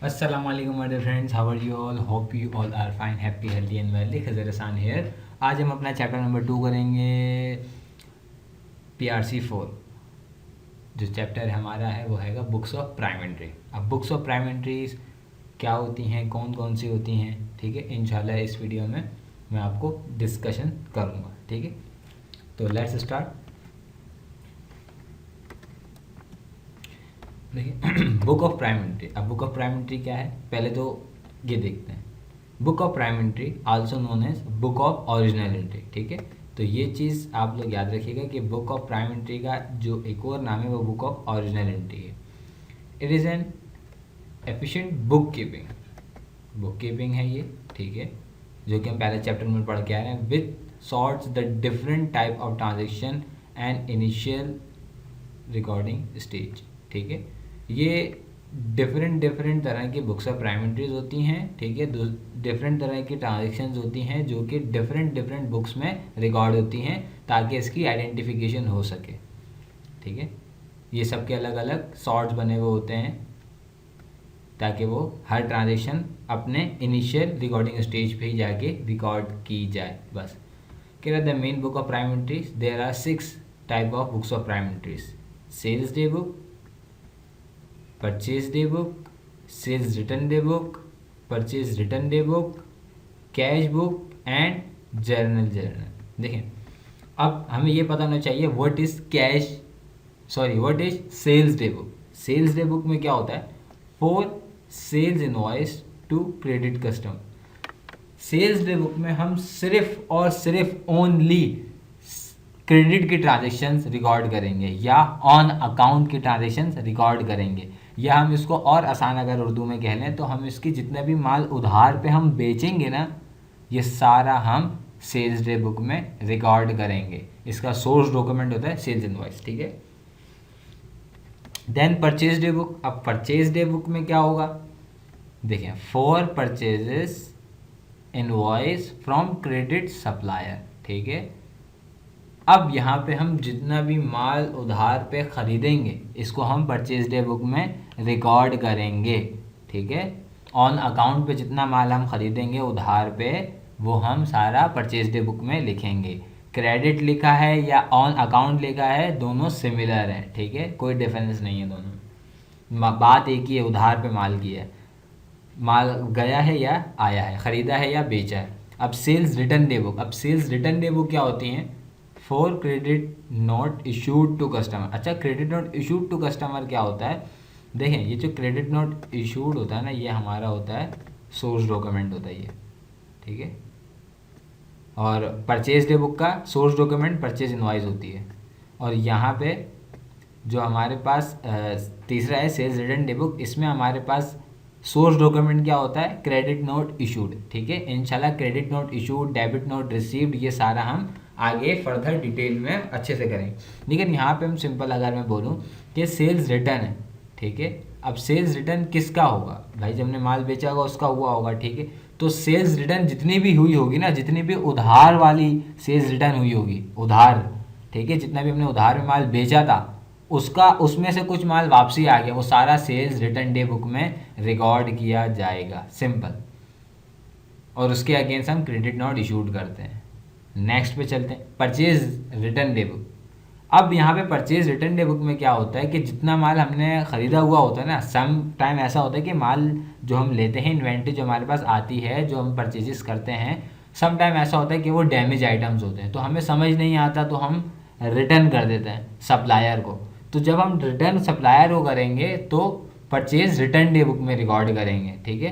अस्सलाम वालेकुम my dear friends, how are you all? Hope you all are fine, happy, healthy and wealthy. Khazar Hasan here. आज हम अपना chapter number 2 करेंगे, PRC 4। जो चैप्टर हमारा है वो हैगा बुक्स ऑफ प्राइमरी। अब बुक्स ऑफ प्राइमरीज क्या होती हैं, कौन कौन सी होती हैं, ठीक है, इंशाल्लाह इस वीडियो में मैं आपको डिस्कशन करूँगा, ठीक है। तो लेट्स स्टार्ट। देखिए बुक ऑफ प्राइमरी। अब बुक ऑफ प्राइमरी क्या है, पहले तो ये देखते हैं। Book of primary also known as book of originality, ठीक है। तो ये चीज़ आप लोग याद रखिएगा कि बुक ऑफ प्राइमरी का जो एक और नाम है वो बुक ऑफ ओरिजिनलिटी है। It is an efficient book keeping है ये, ठीक है, जो कि हम पहले चैप्टर में पढ़ के आ रहे हैं। With sorts the different type of transaction and initial recording stage, ठीक है। ये डिफरेंट तरह की बुक्स ऑफ प्राइमरीज होती हैं, ठीक है। डिफरेंट तरह की ट्रांजेक्शन्स होती हैं जो कि डिफरेंट बुक्स में रिकॉर्ड होती हैं ताकि इसकी आइडेंटिफिकेशन हो सके, ठीक है। ये सब के अलग अलग सॉर्ट्स बने हुए होते हैं ताकि वो हर ट्रांजेक्शन अपने इनिशियल रिकॉर्डिंग स्टेज पे ही जाके रिकॉर्ड की जाए, बस। कह रहा the main book of primaries, there are 6 type of books of primaries: sales day book, purchase day book, sales return day book, purchase return day book, cash book and journal. देखें, अब हमें ये पता होना चाहिए what is what is sales day book. Sales day book में क्या होता है? For sales invoice to credit customer. Sales day book में हम सिर्फ और सिर्फ ओनली क्रेडिट की ट्रांजेक्शन्स रिकॉर्ड करेंगे या ऑन अकाउंट की ट्रांजेक्शन्स रिकॉर्ड करेंगे, या हम इसको और आसान अगर उर्दू में कह लें तो हम इसकी जितने भी माल उधार पे हम बेचेंगे ना, ये सारा हम सेल्स डे बुक में रिकॉर्ड करेंगे। इसका सोर्स डॉक्यूमेंट होता है सेल्स इनवॉइस, ठीक है। Then purchase day book. अब परचेज डे बुक में क्या होगा? देखिए, for purchases invoice from credit supplier, ठीक है। अब यहाँ पे हम जितना भी माल उधार पे ख़रीदेंगे इसको हम परचेज डे बुक में रिकॉर्ड करेंगे, ठीक है। ऑन अकाउंट पे जितना माल हम ख़रीदेंगे उधार पे वो हम सारा परचेज डे बुक में लिखेंगे। क्रेडिट लिखा है या ऑन अकाउंट लिखा है, दोनों सिमिलर है, ठीक है, कोई डिफरेंस नहीं है दोनों। बात एक ही है, उधार पे माल की है, माल गया है या आया है, ख़रीदा है या बेचा है। अब सेल्स रिटर्न डे बुक। अब सेल्स रिटर्न डे बुक क्या होती हैं? For credit note issued to customer. अच्छा, credit note issued to customer क्या होता है? देखें, ये जो क्रेडिट नोट इशूड होता है ना, ये हमारा होता है सोर्स डॉक्यूमेंट होता है ये, ठीक है। और परचेज डे बुक का सोर्स डॉक्यूमेंट परचेज इनवॉइस होती है। और यहाँ पे जो हमारे पास तीसरा है सेल्स रिटर्न डे बुक, इसमें हमारे पास सोर्स डॉक्यूमेंट क्या होता है? क्रेडिट नोट इशूड, ठीक है। इंशाल्लाह credit note issued, debit note received, ये सारा हम आगे फर्दर डिटेल में अच्छे से करेंगे। लेकिन यहाँ पे हम सिंपल अगर मैं बोलूँ कि सेल्स रिटर्न है, ठीक है। अब सेल्स रिटर्न किसका होगा? भाई जब हमने माल बेचा होगा उसका हुआ होगा, ठीक है। तो सेल्स रिटर्न जितनी भी हुई होगी ना, जितनी भी उधार वाली सेल्स रिटर्न हुई होगी, उधार, ठीक है, जितना भी हमने उधार में माल बेचा था उसका, उसमें से कुछ माल वापसी आ गया, वो सारा सेल्स रिटर्न डे बुक में रिकॉर्ड किया जाएगा, सिंपल। और उसके अगेंस्ट हम क्रेडिट नोट इशूड करते हैं। नेक्स्ट पे चलते हैं, परचेज रिटर्न डे बुक। अब यहाँ पे परचेज रिटर्न डे बुक में क्या होता है कि जितना माल हमने ख़रीदा हुआ होता है ना, सम टाइम ऐसा होता है कि माल जो हम लेते हैं, इन्वेंट्री जो हमारे पास आती है, जो हम परचेजेस करते हैं, सम टाइम ऐसा होता है कि वो डैमेज आइटम्स होते हैं, तो हमें समझ नहीं आता तो हम रिटर्न कर देते हैं सप्लायर को। तो जब हम रिटर्न सप्लायर को करेंगे तो परचेज रिटर्न डे बुक में रिकॉर्ड करेंगे, ठीक है।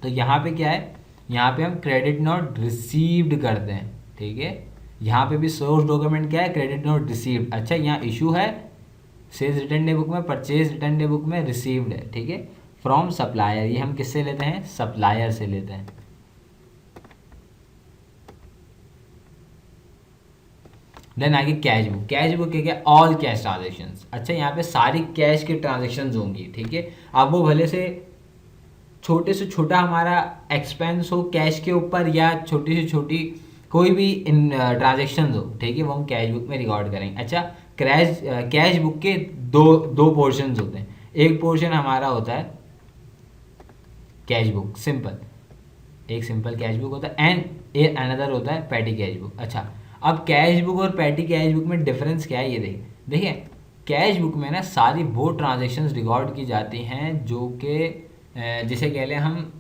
तो यहाँ पे क्या है? यहाँ पे हम क्रेडिट नोट रिसीव्ड करते हैं, ठीक है। यहाँ पे भी सोर्स डॉक्यूमेंट क्या है? Credit note received. अच्छा, यहाँ इशू है सेल्स रिटर्न डे बुक में, परचेज रिटर्न डे बुक में रिसीव्ड है, ठीक है, फ्रॉम सप्लायर। ये हम किससे लेते हैं? सप्लायर से लेते हैं। देन आगे कैश बुक। कैश बुक क्या? All cash transactions. अच्छा, यहाँ पे सारी कैश की ट्रांजेक्शन्स होंगी, ठीक है। अब वो भले से छोटा हमारा एक्सपेंस हो कैश के ऊपर, या छोटी से छोटी कोई भी इन ट्रांजेक्शन हो, ठीक है, वो हम कैश बुक में रिकॉर्ड करेंगे। अच्छा, कैश बुक के दो पोर्शंस होते हैं। एक पोर्शन हमारा होता है कैश बुक सिंपल, एक सिंपल कैश बुक होता है एंड अनदर होता है पैटी कैश बुक। अच्छा, अब कैश बुक और पैटी कैश बुक में डिफरेंस क्या है ये देखिए कैश बुक में ना सारी वो ट्रांजेक्शन्स रिकॉर्ड की जाती हैं जो कि जिसे कह लें हम,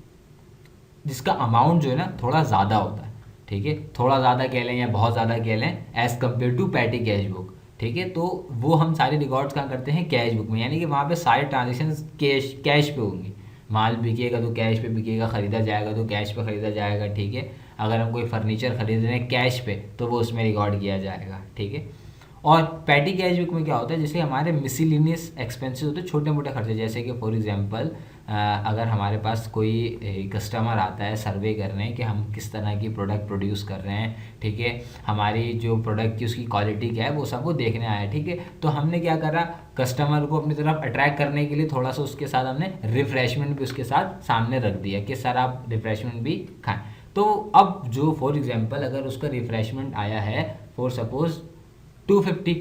जिसका अमाउंट जो है ना थोड़ा ज़्यादा होता है, ठीक है, थोड़ा ज़्यादा कह लें या बहुत ज़्यादा कह लें as compare to petty cash book, ठीक है। तो वो हम सारे रिकॉर्ड्स कहाँ करते हैं, कैश बुक में, यानी कि वहाँ पे सारे ट्रांजेक्शन कैश पे होंगी। माल बिकेगा तो कैश पे बिकेगा, ख़रीदा जाएगा तो कैश पे ख़रीदा जाएगा, ठीक है। अगर हम कोई फर्नीचर खरीद रहे हैं कैश पे तो वो उसमें रिकॉर्ड किया जाएगा, ठीक है। और पैटी कैश बुक में क्या होता है, जैसे हमारे मिसलिनियस एक्सपेंसेस होते हैं, छोटे मोटे खर्चे, जैसे कि फॉर एग्जांपल अगर हमारे पास कोई कस्टमर आता है सर्वे करने कि हम किस तरह की प्रोडक्ट प्रोड्यूस कर रहे हैं, ठीक है, हमारी जो प्रोडक्ट की उसकी क्वालिटी क्या है वो सब वो देखने आया है, ठीक है। तो हमने क्या करा, कस्टमर को अपनी तरफ अट्रैक्ट करने के लिए थोड़ा सा उसके साथ हमने रिफ्रेशमेंट भी उसके साथ सामने रख दिया कि सर आप रिफ्रेशमेंट भी खाएं। तो अब जो फॉर एग्जांपल अगर उसका रिफ्रेशमेंट आया है फॉर सपोज 250,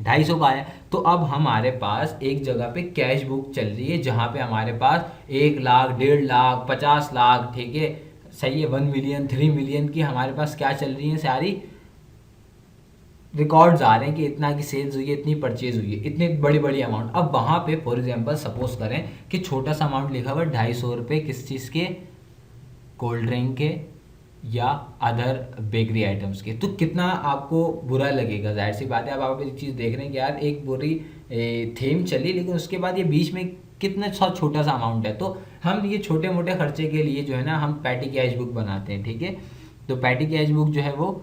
250 का आया, तो अब हमारे पास एक जगह पे कैश बुक चल रही है जहाँ पे हमारे पास 1 लाख, 1.5 लाख, 50 लाख, ठीक है, सही है, 1 मिलियन, 3 मिलियन की हमारे पास क्या चल रही है, सारी रिकॉर्ड्स आ रहे हैं कि इतना की सेल्स हुई है, इतनी परचेज हुई है, इतनी बड़ी बड़ी अमाउंट। अब वहाँ पे फॉर एग्जांपल सपोज करें कि छोटा सा अमाउंट लिखा हुआ 250 रुपये किस चीज़ के, कोल्ड ड्रिंक के या अदर बेकरी आइटम्स के, तो कितना आपको बुरा लगेगा। जाहिर सी बात है, अब आप एक चीज़ देख रहे हैं कि यार एक बुरी थीम चली, लेकिन उसके बाद ये बीच में कितना छोटा सा अमाउंट है। तो हम ये छोटे मोटे खर्चे के लिए जो है ना हम पैटी कैश बुक बनाते हैं, ठीक है। तो पैटी कैश बुक जो है वो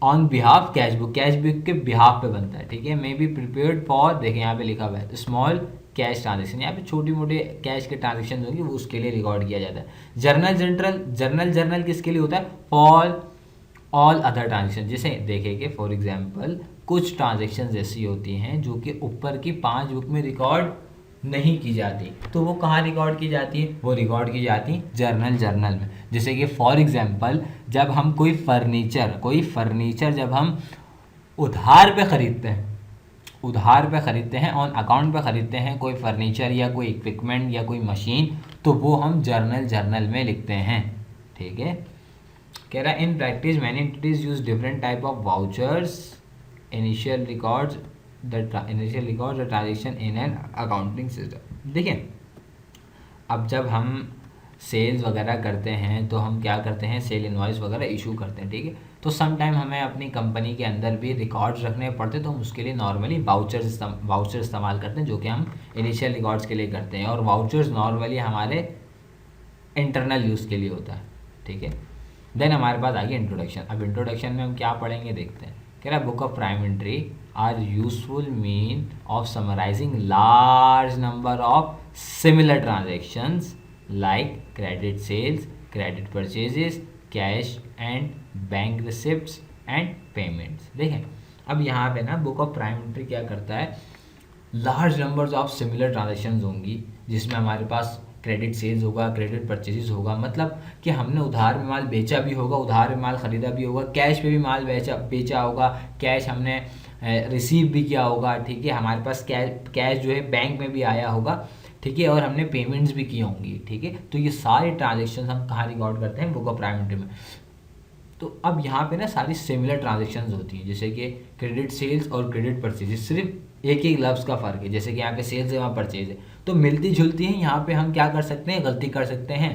ऑन बिहाफ कैश बुक के बिहाफ पे बनता है, ठीक है। मे बी प्रिपेयर्ड फॉर, देखिए यहाँ पे लिखा हुआ है स्मॉल कैश ट्रांजेक्शन, यहाँ पे छोटी मोटे कैश के ट्रांजेक्शन होंगे वो उसके लिए रिकॉर्ड किया जाता है। जर्नल किसके लिए होता है, फॉर ऑल अदर ट्रांजेक्शन। जैसे देखिए कि फॉर एग्जांपल कुछ ट्रांजेक्शन ऐसी होती हैं जो कि ऊपर की 5 बुक में रिकॉर्ड नहीं की जाती, तो वो कहाँ रिकॉर्ड की जाती है, वो रिकॉर्ड की जाती है जर्नल में। जैसे कि फॉर एग्जांपल जब हम कोई फर्नीचर जब हम उधार पे ख़रीदते हैं ऑन अकाउंट पे ख़रीदते हैं कोई फर्नीचर या कोई इक्विपमेंट या कोई मशीन, तो वो हम जर्नल में लिखते हैं, ठीक है। कह रहा है in practice many entities use different type of vouchers initial records the transaction in an accounting system. देखिए अब जब हम सेल्स वगैरह करते हैं तो हम क्या करते हैं, सेल इनवॉइस वगैरह इशू करते हैं, ठीक है। तो सम टाइम हमें अपनी कंपनी के अंदर भी रिकॉर्ड्स रखने पड़ते हैं, तो हम उसके लिए नॉर्मली वाउचर्स इस्तेमाल करते हैं जो कि हम इनिशियल रिकॉर्ड्स के लिए करते हैं। और वाउचर्स नॉर्मली हमारे इंटरनल यूज़ के लिए होता है, ठीक है। देन हमारे पास आ गया इंट्रोडक्शन। अब इंट्रोडक्शन में हम क्या पढ़ेंगे देखते हैं। कह रहा है book of prime entry are useful mean of summarising large number of similar transactions like credit sales, credit purchases, cash and bank receipts and payments. देखें अब यहाँ पे ना बुक ऑफ प्राइम एंट्री क्या करता है, large numbers of similar transactions होंगी जिसमें हमारे पास क्रेडिट सेल्स होगा, क्रेडिट परचेजेस होगा, मतलब कि हमने उधार में माल बेचा भी होगा, उधार में माल ख़रीदा भी होगा, कैश पे भी माल बेचा होगा, कैश हमने रिसीव भी किया होगा, ठीक है। हमारे पास कैश जो है बैंक में भी आया होगा, ठीक है, और हमने पेमेंट्स भी की होंगी, ठीक है। तो ये सारे ट्रांजेक्शन हम कहाँ रिकॉर्ड करते हैं, बुक ऑफ प्राइम एंट्री में। तो अब यहाँ पे ना सारी सिमिलर ट्रांजेक्शन्स होती हैं, जैसे कि क्रेडिट सेल्स और क्रेडिट परचेजेस, सिर्फ एक ही लफ्ज़ का फ़र्क है। जैसे कि यहाँ पे सेल्स है वहाँ परचेज है, तो मिलती जुलती हैं। यहाँ पे हम क्या कर सकते हैं, गलती कर सकते हैं।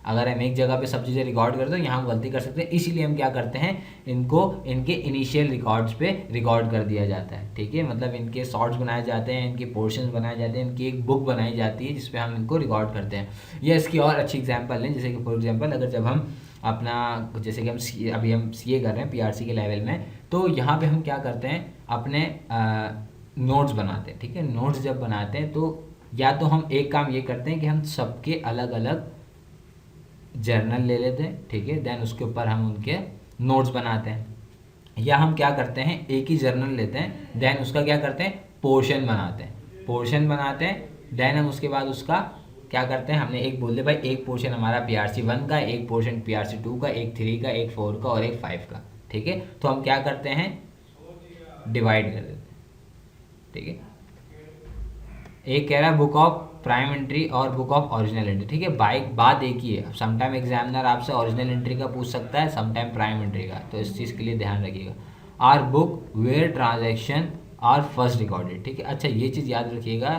अगर हम एक जगह पे सब चीज़ें रिकॉर्ड करते हैं तो यहाँ हम गलती कर सकते हैं, इसीलिए हम क्या करते हैं, इनको इनके इनिशियल रिकॉर्ड्स पे रिकॉर्ड कर दिया जाता है, ठीक है। मतलब इनके शॉर्ट्स बनाए जाते हैं, इनके पोर्शंस बनाए जाते हैं, इनकी एक बुक बनाई जाती है जिसपे हम इनको रिकॉर्ड करते हैं। या इसकी और अच्छी एग्जाम्पल लें, जैसे कि फॉर एग्जाम्पल अगर जब हम अपना जैसे कि अभी हम सीए कर रहे हैं पीआरसी के लेवल में, तो यहाँ पे हम क्या करते हैं, अपने नोट्स बनाते हैं, ठीक है। नोट्स जब बनाते हैं तो या तो हम एक काम ये करते हैं कि हम सबके अलग अलग जर्नल ले लेते हैं, ठीक है, देन उसके ऊपर हम उनके नोट्स बनाते हैं। या हम क्या करते हैं, एक ही जर्नल लेते हैं, देन उसका क्या करते हैं, पोर्शन बनाते हैं, देन हम उसके बाद उसका क्या करते हैं, हमने एक बोल दे भाई एक पोर्शन हमारा पीआरसी 1 का, एक पोर्शन पीआरसी 2 का, एक 3 का, एक 4 का और एक 5 का, ठीक है। तो हम क्या करते हैं, डिवाइड कर देते हैं, ठीक है। एक कह रहा है बुक ऑफ प्राइम एंट्री और बुक ऑफ ओरिजिनल एंट्री, ठीक है। बात एक ही है। समटाइम एग्जामिनर आपसे ओरिजिनल एंट्री का पूछ सकता है, समटाइम प्राइम एंट्री का, तो इस चीज़ के लिए ध्यान रखिएगा। Are book where transaction are first recorded, ठीक है। अच्छा ये चीज़ याद रखिएगा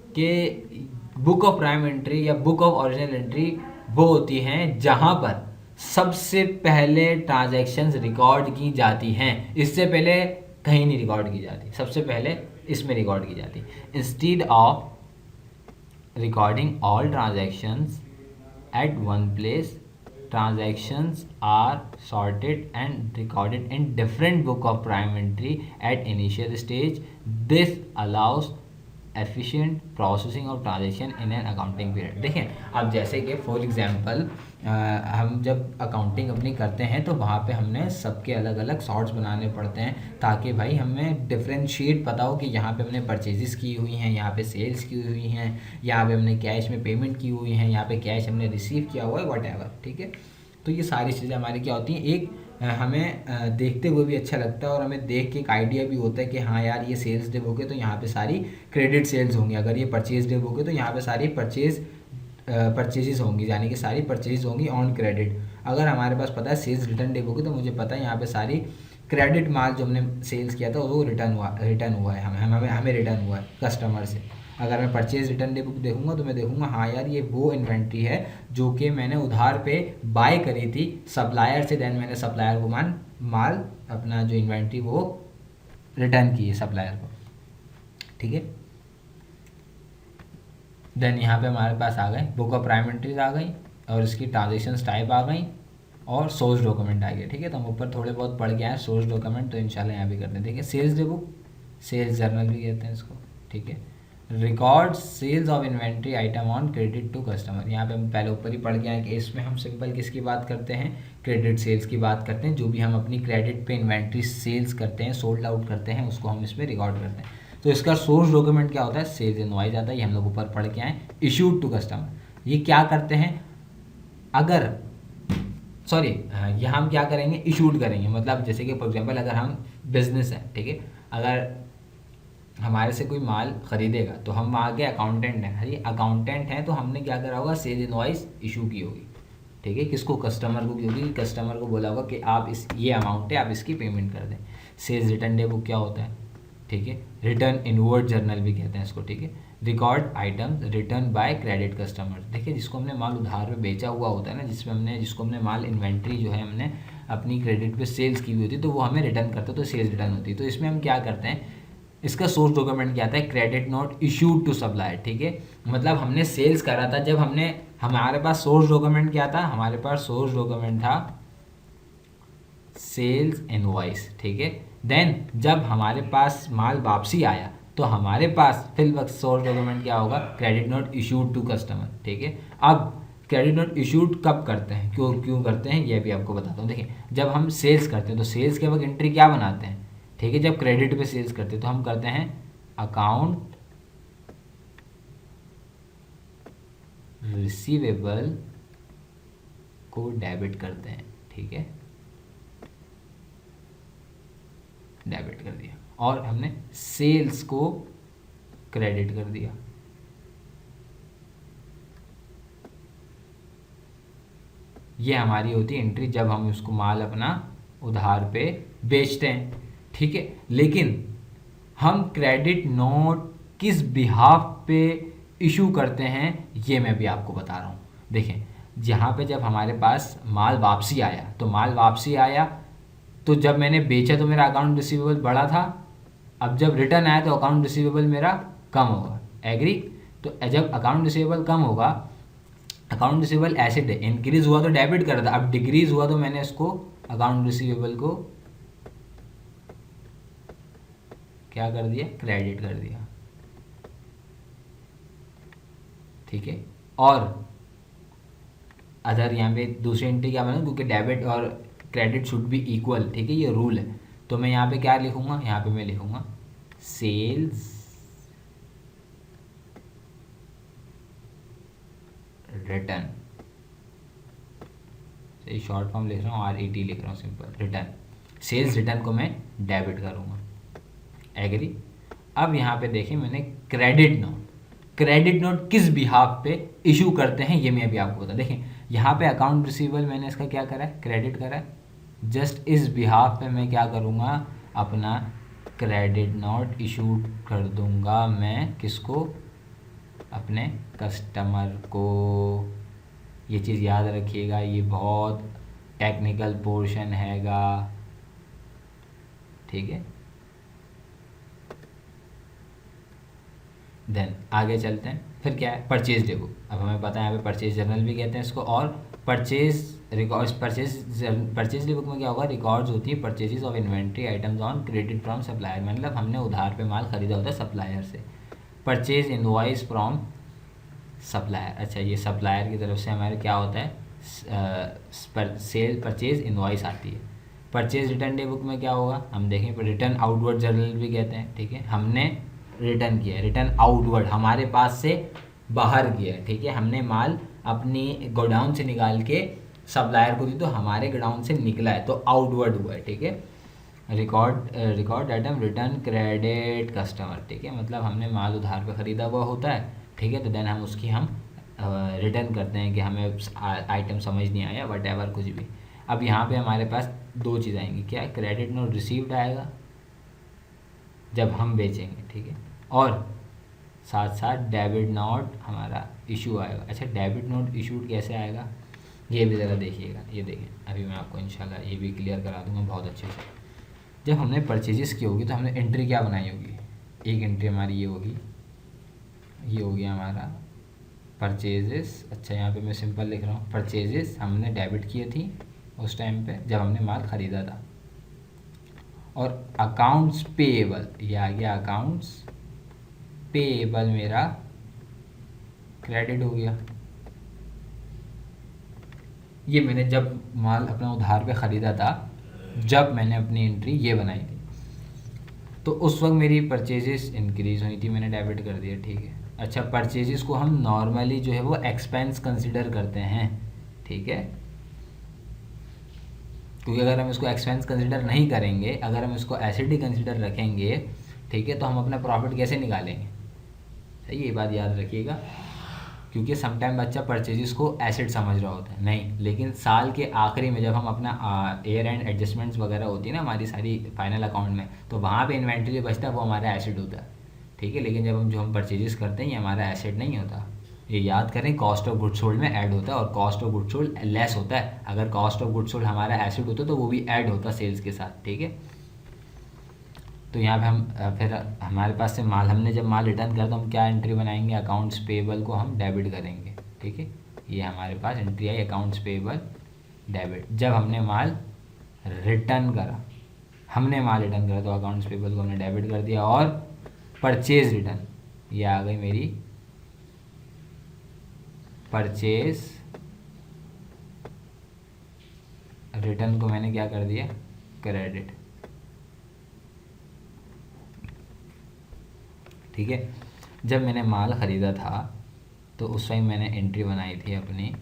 कि बुक ऑफ प्राइम एंट्री या बुक ऑफ ओरिजिनल एंट्री वो होती हैं जहाँ पर सबसे पहले ट्रांजैक्शंस रिकॉर्ड की जाती हैं, इससे पहले कहीं नहीं रिकॉर्ड की जाती, सबसे पहले इसमें रिकॉर्ड की जाती। Instead of recording all transactions at one place, transactions are sorted and recorded in different book of prime entry at initial stage. This allows efficient processing of transaction in an accounting period. देखें अब जैसे कि for example हम जब accounting अपनी करते हैं तो वहाँ पे हमने सबके अलग अलग सॉर्ट्स बनाने पड़ते हैं, ताकि भाई हमें डिफ्रेंशिएट पता हो कि यहाँ पे हमने परचेजेस की हुई हैं, यहाँ पे सेल्स की हुई हैं, यहाँ पे हमने कैश में पेमेंट की हुई हैं, यहाँ पे कैश हमने रिसीव किया हुआ है, वॉटएवर, ठीक है। तो ये सारी चीज़ें हमारी क्या होती हैं, एक हमें देखते हुए भी अच्छा लगता है और हमें देख के एक आइडिया भी होता है कि हाँ यार ये सेल्स डे होगे तो यहाँ पे सारी क्रेडिट सेल्स होंगी, अगर ये परचेज डे होगे तो यहाँ पे सारी परचेजेस होंगी, यानी कि सारी परचेज होंगी ऑन क्रेडिट। अगर हमारे पास पता है सेल्स रिटर्न डे होगी तो मुझे पता है यहाँ पे सारी क्रेडिट माल जो हमने सेल्स किया था वो रिटर्न हुआ है, हमें रिटर्न हुआ है कस्टमर से। अगर मैं परचेज रिटर्न डे बुक देखूंगा तो मैं देखूंगा हाँ यार ये वो इन्वेंट्री है जो कि मैंने उधार पे बाय करी थी सप्लायर से, देन मैंने सप्लायर को माल अपना जो इन्वेंट्री वो रिटर्न की है सप्लायर को, ठीक है। देन यहाँ पे हमारे पास आ गए बुक ऑफ प्राइम एंट्रीज आ गई और इसकी ट्रांजेक्शन्स टाइप आ गई और सोर्स डॉक्यूमेंट आ गया, ठीक है। तो हम ऊपर थोड़े बहुत पढ़ के आए सोर्स डॉक्यूमेंट, तो इंशाल्लाह यहाँ भी करते हैं, ठीक है। Sales day book, sales journal भी कहते हैं इसको, ठीक है। Record sales of inventory item on credit to customer, यहाँ पे हम पहले ऊपर ही पढ़ के आए कि इसमें हम सिंपल किसकी बात करते हैं, क्रेडिट सेल्स की बात करते हैं। जो भी हम अपनी क्रेडिट पे इन्वेंट्री सेल्स करते हैं, सोल्ड आउट करते हैं, उसको हम इसमें रिकॉर्ड करते हैं। तो इसका सोर्स डॉक्यूमेंट क्या होता है, सेल्स इनवॉइस आता है, ये हम लोग ऊपर पढ़ के आए। इशूड टू कस्टमर, ये क्या करते हैं, अगर सॉरी यहाँ हम क्या करेंगे, इशूड करेंगे। मतलब जैसे कि फॉर एग्जांपल अगर हम बिजनेस है, ठीक है, अगर हमारे से कोई माल खरीदेगा तो हम आगे अकाउंटेंट हैं, ये अकाउंटेंट हैं तो हमने क्या करा होगा, सेल इनवॉइस इशू की होगी, ठीक है। किसको, कस्टमर को की होगी, कस्टमर को बोला होगा कि आप इस ये अमाउंट है आप इसकी पेमेंट कर दें। सेल्स रिटर्न डे बुक क्या होता है, ठीक है। रिटर्न इनवर्ड जर्नल भी कहते हैं इसको, ठीक है। Record items return by credit customer, देखिए जिसको हमने माल उधार पे बेचा हुआ होता है ना, जिसको हमने माल इन्वेंट्री जो है हमने अपनी क्रेडिट पे सेल्स की हुई होती है तो वो हमें रिटर्न करता है, तो सेल्स रिटर्न होती है। तो इसमें हम क्या करते हैं, इसका सोर्स डॉक्यूमेंट क्या आता है, credit note issued to supplier, ठीक है। मतलब हमने सेल्स करा था, जब हमारे पास सोर्स डॉक्यूमेंट क्या था, हमारे पास सोर्स डॉक्यूमेंट था सेल्स इनवॉइस, ठीक है। देन जब हमारे पास माल वापसी आया तो हमारे पास फिल वक्त सोर्स डॉक्यूमेंट क्या होगा, credit note issued to customer, ठीक है। अब क्रेडिट नोट इशूड कब करते हैं, क्यों करते हैं, ये भी आपको बताता हूँ। देखिए जब हम सेल्स करते हैं तो सेल्स के वक्त एंट्री क्या बनाते हैं, ठीक है। जब क्रेडिट पे सेल्स करते हैं तो हम करते हैं अकाउंट रिसीवेबल को डेबिट करते हैं, ठीक है, डेबिट कर दिया, और हमने सेल्स को क्रेडिट कर दिया। ये हमारी होती है एंट्री जब हम उसको माल अपना उधार पे बेचते हैं, ठीक है। लेकिन हम क्रेडिट नोट किस बिहाफ पे इशू करते हैं ये मैं भी आपको बता रहा हूँ। देखें जहाँ पे जब हमारे पास माल वापसी आया तो माल वापसी आया तो जब मैंने बेचा तो मेरा अकाउंट रिसीवेबल बढ़ा था, अब जब रिटर्न आया तो अकाउंट रिसीवेबल मेरा कम होगा, एग्री। तो जब अकाउंट रिसीवेबल कम होगा, अकाउंट रिसीवेबल एसेट है, इंक्रीज हुआ तो डेबिट कर था, अब डिक्रीज हुआ तो मैंने इसको अकाउंट रिसीवेबल को क्या कर दिया, क्रेडिट कर दिया, ठीक है। और अदर यहाँ पे दूसरी एंट्री क्या बना, क्योंकि डेबिट और क्रेडिट शुड बी इक्वल, ठीक है, ये रूल है। तो मैं यहाँ पे क्या लिखूंगा, यहाँ पे मैं लिखूंगा सेल्स रिटर्न, सही शॉर्ट फॉर्म लिख रहा हूँ, RET लिख रहा हूँ, सिंपल रिटर्न, सेल्स रिटर्न को मैं डेबिट करूँगा, एग्री। अब यहाँ पे देखिए मैंने क्रेडिट नोट, क्रेडिट नोट किस बिहाफ पे इशू करते हैं ये मैं अभी आपको बता। देखें यहाँ पे अकाउंट रिसीवेबल मैंने इसका क्या करा है, क्रेडिट करा है। जस्ट इस बिहाफ पे मैं क्या करूँगा, अपना क्रेडिट नोट इशू कर दूँगा मैं किसको, अपने कस्टमर को। ये चीज़ याद रखिएगा, ये बहुत टेक्निकल पोर्शन हैगा, ठीक है। देन आगे चलते हैं, फिर क्या है परचेज डे बुक। अब हमें पता है यहाँ पे परचेज जर्नल भी कहते हैं इसको, और purchase records, purchase day book में क्या होगा, रिकॉर्ड्स होती है purchases of inventory items on credit from supplier, मतलब हमने उधार पे माल खरीदा होता है सप्लायर से। परचेज इनवॉइस फ्रॉम सप्लायर, अच्छा ये सप्लायर की तरफ से हमारे क्या होता है, सेल परचेज इनवॉइस आती है। परचेज रिटर्न डे बुक में क्या होगा, हम देखें रिटर्न आउटवर्ड जर्नल भी कहते हैं, ठीक है। हमने रिटर्न किया है, रिटर्न आउटवर्ड हमारे पास से बाहर किया है, ठीक है। हमने माल अपनी गोडाउन से निकाल के सप्लायर को दी तो हमारे गोडाउन से निकला है तो आउटवर्ड हुआ है, ठीक है। Record item return credit customer, ठीक है, मतलब हमने माल उधार पे ख़रीदा हुआ होता है, ठीक है। तो देन हम उसकी हम रिटर्न करते हैं कि हमें आइटम समझ नहीं आया वट एवर कुछ भी। अब यहाँ पे हमारे पास दो चीज़ आएंगी, क्या, क्रेडिट नोट रिसीव्ड आएगा जब हम बेचेंगे, ठीक है, और साथ साथ डेबिट नोट हमारा इशू आएगा। अच्छा डेबिट नोट इशूड कैसे आएगा ये भी ज़रा देखिएगा, ये देखें अभी मैं आपको इंशाल्लाह ये भी क्लियर करा दूँगा बहुत अच्छे से। जब हमने परचेजेस की होगी तो हमने एंट्री क्या बनाई होगी, एक एंट्री हमारी ये होगी, ये हो गया हमारा परचेजेस। अच्छा यहाँ पे मैं सिंपल लिख रहा हूँ, परचेजेस हमने डेबिट किए थी उस टाइम पे जब हमने माल ख़रीदा था, और अकाउंट्स पेएबल, ये आ गया अकाउंट्स पेएबल मेरा क्रेडिट हो गया। ये मैंने जब माल अपना उधार पे ख़रीदा था, जब मैंने अपनी एंट्री ये बनाई थी, तो उस वक्त मेरी परचेजेस इंक्रीज़ हुई थी, मैंने डेबिट कर दिया, ठीक है। अच्छा परचेजेस को हम नॉर्मली जो है वो एक्सपेंस कंसिडर करते हैं, ठीक है, क्योंकि अगर हम इसको एक्सपेंस कंसिडर नहीं करेंगे, अगर हम इसको एसिड ही कंसिडर रखेंगे, ठीक है, तो हम अपना प्रॉफिट कैसे निकालेंगे, सही ये बात याद रखिएगा। क्योंकि समटाइम बच्चा परचेजेस को एसिड समझ रहा होता है, नहीं, लेकिन साल के आखिरी में जब हम अपना ईयर एंड एडजस्टमेंट्स वगैरह होती है ना हमारी सारी फाइनल अकाउंट में, तो वहाँ पे इन्वेंट्री जो बचता है वो हमारा एसिड होता है, ठीक है। लेकिन जब हम परचेजेस करते हैं ये हमारा एसिड नहीं होता, ये याद करें, कॉस्ट ऑफ गुड्स सोल्ड में ऐड होता है, और cost of goods sold less होता है। अगर कॉस्ट ऑफ गुड्स सोल्ड हमारा एसिड होता तो वो भी ऐड होता सेल्स के साथ, ठीक है। तो यहाँ पे हम फिर हमारे पास से माल, हमने जब माल रिटर्न करा तो हम क्या एंट्री बनाएंगे, अकाउंट्स पेएबल को हम डेबिट करेंगे, ठीक है। ये हमारे पास एंट्री आई अकाउंट्स पेएबल डेबिट। जब हमने माल रिटर्न करा, तो अकाउंट्स पेएबल को हमने डेबिट कर दिया, और परचेज रिटर्न ये आ गई मेरी परचेज रिटर्न को मैंने क्या कर दिया, क्रेडिट, ठीक है। जब मैंने माल ख़रीदा था तो उस टाइम मैंने एंट्री बनाई थी अपनी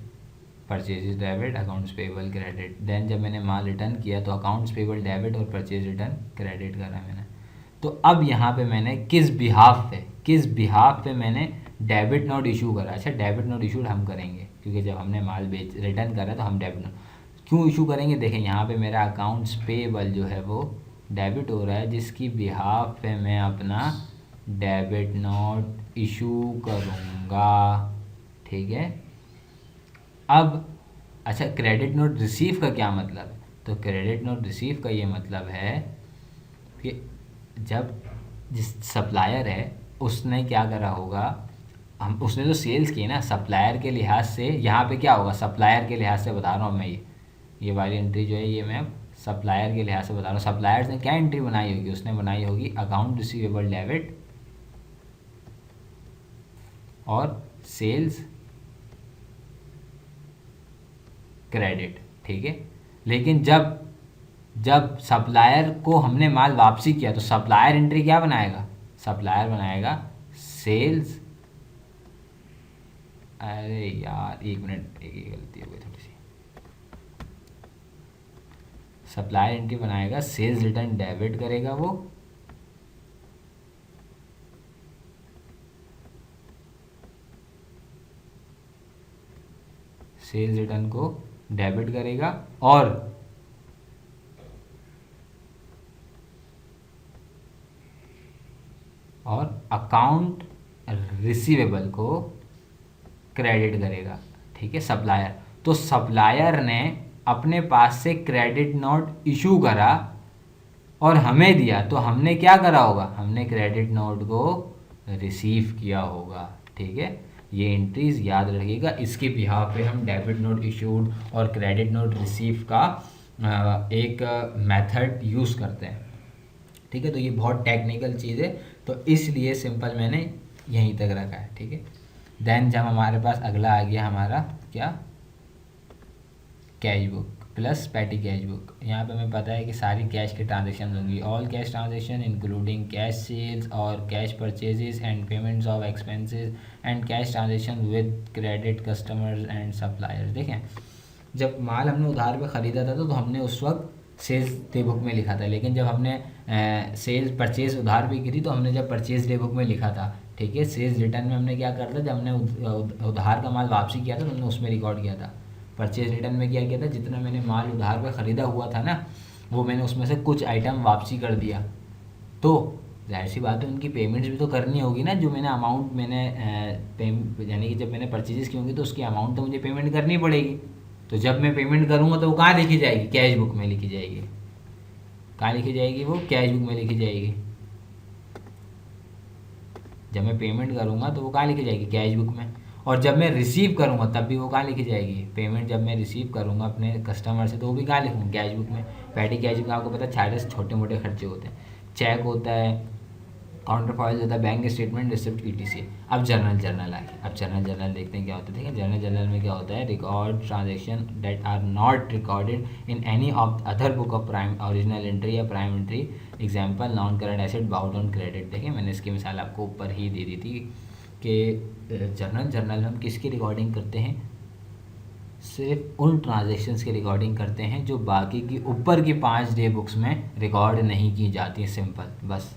purchase debit accounts payable credit. Then जब मैंने माल रिटर्न किया तो अकाउंट्स पेएबल डेबिट और परचेज रिटर्न क्रेडिट करा मैंने। तो अब यहाँ पे मैंने किस बिहाफ पे मैंने डेबिट नोट इशू करा। अच्छा डेबिट नोट इशूड हम करेंगे क्योंकि जब हमने माल रिटर्न करा तो हम डेबिट नोट क्यों इशू करेंगे। देखें यहाँ पे मेरा अकाउंट्स पेएबल जो है वो डेबिट हो रहा है, जिसकी बिहाफ पे मैं अपना डेबिट नोट इशू करूँगा, ठीक है। अब अच्छा क्रेडिट नोट रिसीव का क्या मतलब है, तो क्रेडिट नोट रिसीव का ये मतलब है कि जब जिस सप्लायर है उसने क्या करा होगा, उसने तो सेल्स की ना सप्लायर के लिहाज से, यहाँ पे क्या होगा सप्लायर के लिहाज से बता रहा हूँ मैं, ये वाली एंट्री जो है ये मैं सप्लायर के लिहाज से बता रहा हूँ। सप्लायर ने क्या एंट्री बनाई होगी, उसने बनाई होगी अकाउंट रिसीवेबल डेबिट और सेल्स क्रेडिट, ठीक है। लेकिन जब सप्लायर को हमने माल वापसी किया तो सप्लायर एंट्री क्या बनाएगा, सप्लायर बनाएगा सेल्स, अरे यार एक मिनट, एक ही गलती हो गई थोड़ी सी, सप्लायर एंट्री बनाएगा सेल्स रिटर्न डेबिट करेगा वो, सेल्स रिटर्न को डेबिट करेगा और अकाउंट रिसीवेबल को क्रेडिट करेगा, ठीक है, सप्लायर। तो सप्लायर ने अपने पास से क्रेडिट नोट इशू करा और हमें दिया, तो हमने क्या करा होगा, हमने क्रेडिट नोट को रिसीव किया होगा, ठीक है। ये एंट्रीज याद रखिएगा, इसके बिहाफ पे हम डेबिट नोट इशूड और क्रेडिट नोट रिसीव का एक मेथड यूज़ करते हैं, ठीक है। तो ये बहुत टेक्निकल चीज़ है, तो इसलिए सिंपल मैंने यहीं तक रखा है, ठीक है। देन जब हमारे पास अगला आ गया हमारा क्या, cash book plus patty cash book. यहाँ पे हमें पता है कि सारी कैश की ट्रांजेक्शन होंगी, all cash transaction including cash sales और cash purchases and payments of expenses and cash transaction with credit customers and suppliers. देखें, जब माल हमने उधार पे ख़रीदा था तो हमने उस वक्त सेल्स डे बुक में लिखा था, लेकिन जब हमने सेल्स परचेज उधार पे की थी तो हमने जब परचेज डे बुक में लिखा था, ठीक है। सेल्स रिटर्न में हमने क्या करता, जब हमने उधार का माल वापसी किया था तो हमने उसमें रिकॉर्ड किया था। परचेज रिटर्न में क्या किया था, जितना मैंने माल उधार पे ख़रीदा हुआ था ना, वो मैंने उसमें से कुछ आइटम वापसी कर दिया। तो जाहिर सी बात है उनकी पेमेंट्स भी तो करनी होगी ना, जो मैंने अमाउंट मैंने यानी कि जब मैंने परचेजेस की होंगी तो उसकी अमाउंट तो मुझे पेमेंट करनी पड़ेगी। तो जब मैं पेमेंट करूँगा तो वो कहाँ लिखी जाएगी, कैश बुक में लिखी जाएगी। कहाँ लिखी जाएगी, वो कैश बुक में लिखी जाएगी। जब मैं पेमेंट करूँगा तो वो कहाँ लिखी जाएगी, कैश बुक में। और जब मैं रिसीव करूँगा तब भी वो कहाँ लिखी जाएगी, पेमेंट जब मैं रिसीव करूँगा अपने कस्टमर से तो वो भी कहाँ लिखूँगा, कैश बुक में। पैटी कैश बुक में आपको पता है सारे छोटे मोटे खर्चे होते हैं, चेक होता है, काउंटर फॉइल होता है, बैंक स्टेटमेंट, रिसिप्ट, ईटीसी। अब जर्नल आ गया। अब जर्नल देखते हैं क्या होता है, ठीक है। जर्नल में क्या होता है, record transaction that are not recorded in any of other book of prime original entry या prime entry, example non current asset bought on credit. देखिए मैंने इसकी मिसाल आपको ऊपर ही दे दी थी कि जर्नल हम किसकी रिकॉर्डिंग करते हैं, सिर्फ उन ट्रांजेक्शन्स की रिकॉर्डिंग करते हैं जो बाकी की ऊपर की 5 डे बुक्स में रिकॉर्ड नहीं की जाती, सिंपल बस।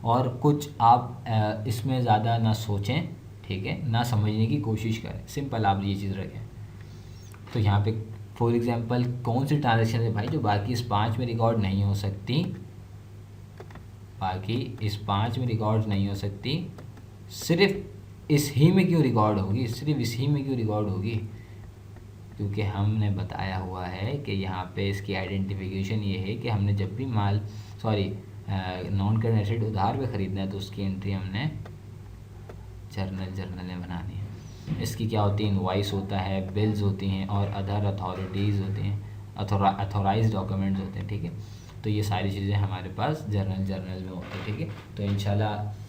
और कुछ आप इसमें ज़्यादा ना सोचें, ठीक है, ना समझने की कोशिश करें, सिंपल आप ये चीज़ रखें। तो यहाँ पे फॉर एग्जांपल कौन सी ट्रांजेक्शन है भाई जो बाकी इस 5 में रिकॉर्ड नहीं हो सकती, बाकी इस 5 में रिकॉर्ड नहीं हो सकती, सिर्फ इस ही में क्यों रिकॉर्ड होगी, सिर्फ इस ही में क्यों रिकॉर्ड होगी, क्योंकि हमने बताया हुआ है कि यहाँ पे इसकी आइडेंटिफिकेशन ये है कि हमने जब भी माल नॉन करंट एसेट उधार पे ख़रीदना है तो उसकी एंट्री हमने जर्नल में बनानी है। इसकी क्या होती है, इनवॉइस होता है, बिल्स होती हैं और अदर अथॉरिटीज़ होती हैं, अथोराइज डॉक्यूमेंट्स होते हैं, ठीक है। तो ये सारी चीज़ें हमारे पास जर्नल में होती है, ठीक है। तो इंशाल्लाह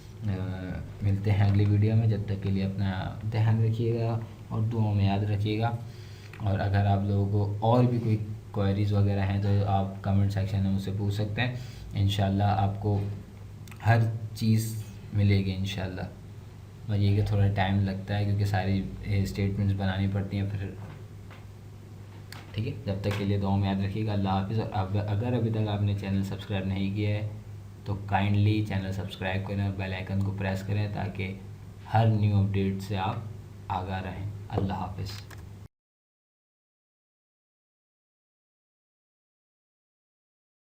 मिलते हैं अगली वीडियो में, जब तक के लिए अपना ध्यान रखिएगा और दुआओं में याद रखिएगा। और अगर आप लोगों को और भी कोई क्वेरीज़ वगैरह हैं तो आप कमेंट सेक्शन में मुझसे पूछ सकते हैं, इंशाल्लाह आपको हर चीज़ मिलेगी इंशाल्लाह। बस ये कि थोड़ा टाइम लगता है क्योंकि सारी स्टेटमेंट्स बनानी पड़ती हैं फिर, ठीक है। जब तक के लिए दुआ में याद रखिएगा। अल्लाह हाफ़िज़। और अगर अभी तक आपने चैनल सब्सक्राइब नहीं किया है तो काइंडली चैनल सब्सक्राइब करें और बेल आइकन को प्रेस करें ताकि हर न्यू अपडेट से आप आगाह रहें। अल्लाह हाफ़िज़।